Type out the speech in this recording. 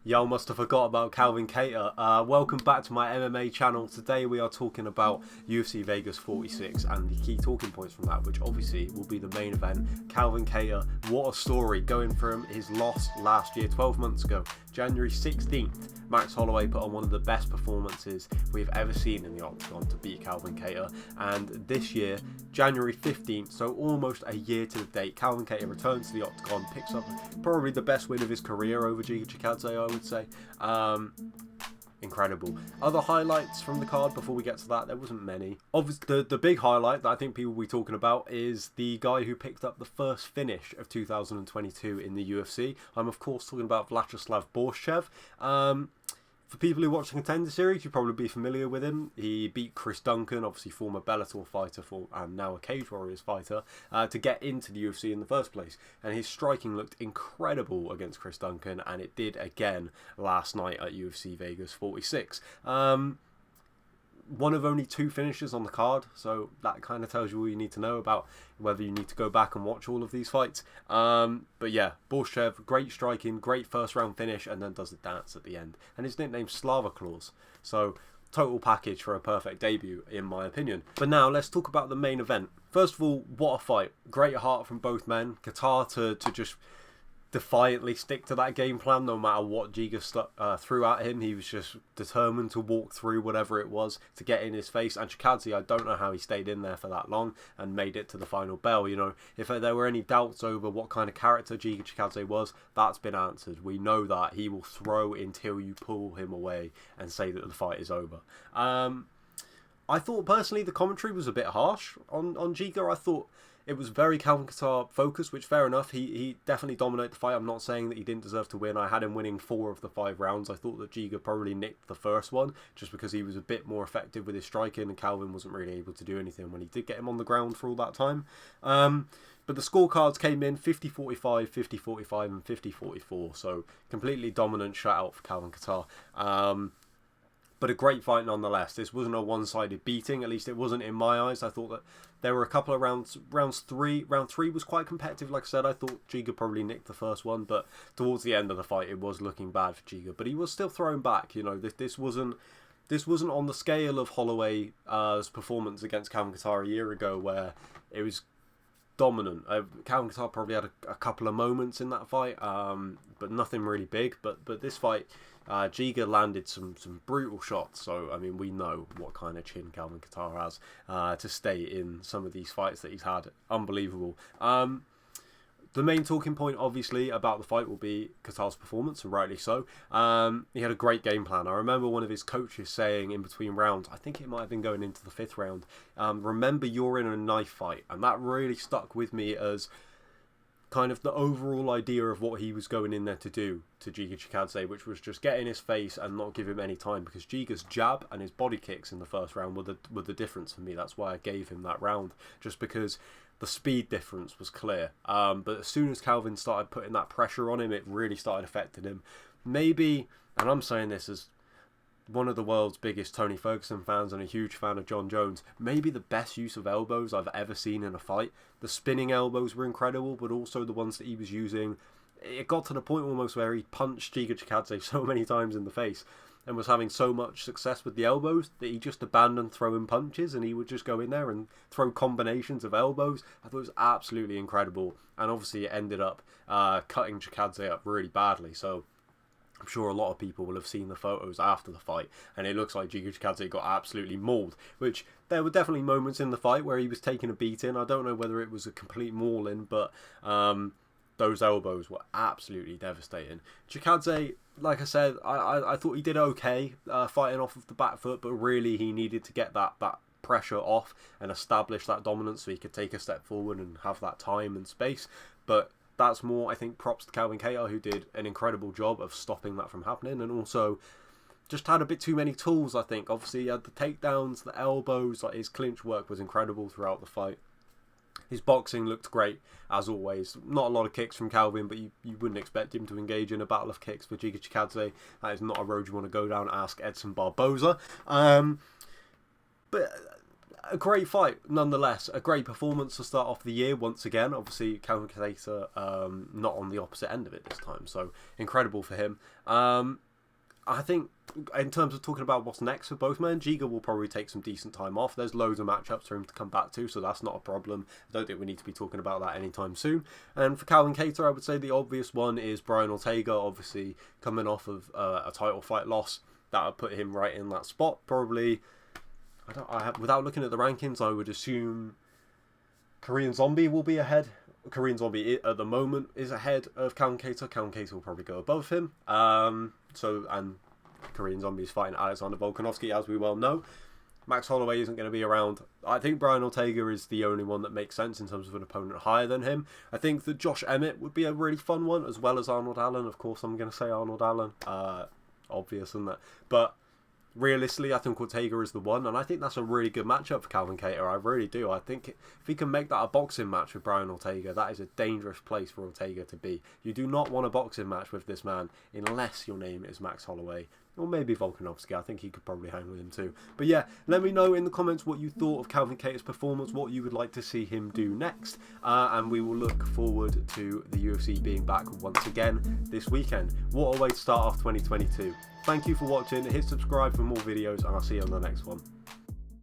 Y'all must have forgot about Calvin Kattar. Welcome back to my MMA channel. Today we are talking about UFC Vegas 46 and the key talking points from that, which obviously will be the main event. Calvin Kattar, what a story, going from his loss last year, 12 months ago, January 16th. Max Holloway put on one of the best performances we've ever seen in the octagon to beat Calvin Kattar, and this year, January 15th, so almost a year to the date, Calvin Kattar returns to the octagon, picks up probably the best win of his career over Giga Chikadze, I would say. Incredible. Other highlights from the card before we get to that, there wasn't many. Obviously, the big highlight that I think people will be talking about is the guy who picked up the first finish of 2022 in the UFC. I'm of course talking about Vyacheslav Borshchev. For people who watch the Contender Series, you'll probably be familiar with him. He beat Chris Duncan, obviously former Bellator fighter and now a Cage Warriors fighter, to get into the UFC in the first place. And his striking looked incredible against Chris Duncan, and it did again last night at UFC Vegas 46. One of only 2 finishes on the card, so that kind of tells you all you need to know about whether you need to go back and watch all of these fights. But yeah, Borshchev, great striking, great first round finish, and then does the dance at the end. And his nickname's Slava Claus, so total package for a perfect debut in my opinion. But now let's talk about the main event. First of all, what a fight. Great heart from both men. Kattar to just defiantly stick to that game plan no matter what Giga threw at him. He was just determined to walk through whatever it was to get in his face. And Chikadze, I don't know how he stayed in there for that long and made it to the final bell. You know, if there were any doubts over what kind of character Giga Chikadze was, that's been answered. We know that he will throw until you pull him away and say that the fight is over. I thought personally the commentary was a bit harsh on Giga. I thought it was very Calvin Kattar focused, which fair enough. He definitely dominated the fight. I'm not saying that he didn't deserve to win. I had him winning 4 of the 5 rounds. I thought that Giga probably nicked the first one just because he was a bit more effective with his striking and Calvin wasn't really able to do anything when he did get him on the ground for all that time. But the scorecards came in 50-45, 50-45 and 50-44. So completely dominant shutout for Calvin Kattar. But a great fight nonetheless. This wasn't a one-sided beating. At least it wasn't in my eyes. I thought that there were a couple of rounds. Round 3 was quite competitive. Like I said, I thought Giga probably nicked the first one. But towards the end of the fight, it was looking bad for Giga. But he was still thrown back. You know, this wasn't on the scale of Holloway's performance against Calvin Kattar a year ago, where it was dominant. Calvin Kattar probably had a couple of moments in that fight, but nothing really big. But this fight, Giga landed some brutal shots. So I mean, we know what kind of chin Calvin Kattar has to stay in some of these fights that he's had. Unbelievable. The main talking point, obviously, about the fight will be Kattar's performance, and rightly so. He had a great game plan. I remember one of his coaches saying in between rounds, I think it might have been going into the 5th round, remember you're in a knife fight. And that really stuck with me as kind of the overall idea of what he was going in there to do to Giga Chikadze, which was just get in his face and not give him any time, because Giga's jab and his body kicks in the first round were the difference for me. That's why I gave him that round, just because the speed difference was clear. But as soon as Calvin started putting that pressure on him, it really started affecting him. Maybe, and I'm saying this as one of the world's biggest Tony Ferguson fans and a huge fan of John Jones, maybe the best use of elbows I've ever seen in a fight. The spinning elbows were incredible, but also the ones that he was using. It got to the point almost where he punched Giga Chikadze so many times in the face and was having so much success with the elbows that he just abandoned throwing punches, and he would just go in there and throw combinations of elbows. I thought it was absolutely incredible, and obviously it ended up cutting Chikadze up really badly. So I'm sure a lot of people will have seen the photos after the fight, and it looks like Giga Chikadze got absolutely mauled, which there were definitely moments in the fight where he was taking a beating. I don't know whether it was a complete mauling, but those elbows were absolutely devastating. Chikadze, like I said, I thought he did okay fighting off of the back foot, but really he needed to get that pressure off and establish that dominance so he could take a step forward and have that time and space. But that's more, I think, props to Calvin Kattar, who did an incredible job of stopping that from happening, and also just had a bit too many tools, I think. Obviously, he had the takedowns, the elbows, like his clinch work was incredible throughout the fight. His boxing looked great, as always. Not a lot of kicks from Calvin, but you wouldn't expect him to engage in a battle of kicks for Giga Chikadze. That is not a road you want to go down. Ask Edson Barboza. But a great fight nonetheless. A great performance to start off the year once again. Obviously, Calvin Kattar not on the opposite end of it this time, so incredible for him. I think in terms of talking about what's next for both men, Giga will probably take some decent time off. There's loads of matchups for him to come back to, so that's not a problem. I don't think we need to be talking about that anytime soon. And for Calvin Kattar, I would say the obvious one is Brian Ortega, obviously coming off of a title fight loss. That would put him right in that spot. Probably, without looking at the rankings, I would assume Korean Zombie will be ahead. Korean Zombie at the moment is ahead of Calvin Kattar. Calvin Kattar will probably go above him. And Korean Zombie is fighting Alexander Volkanovski, as we well know. Max Holloway isn't going to be around. I think Brian Ortega is the only one that makes sense in terms of an opponent higher than him. I think that Josh Emmett would be a really fun one, as well as Arnold Allen. Of course, I'm going to say Arnold Allen. Obvious, isn't that? But realistically, I think Ortega is the one, and I think that's a really good matchup for Calvin Kattar. I really do. I think if he can make that a boxing match with Brian Ortega, that is a dangerous place for Ortega to be. You do not want a boxing match with this man unless your name is Max Holloway. Or maybe Volkanovski. I think he could probably hang with him too. But yeah, let me know in the comments what you thought of Calvin Kattar's performance, what you would like to see him do next. And we will look forward to the UFC being back once again this weekend. What a way to start off 2022. Thank you for watching. Hit subscribe for more videos, and I'll see you on the next one.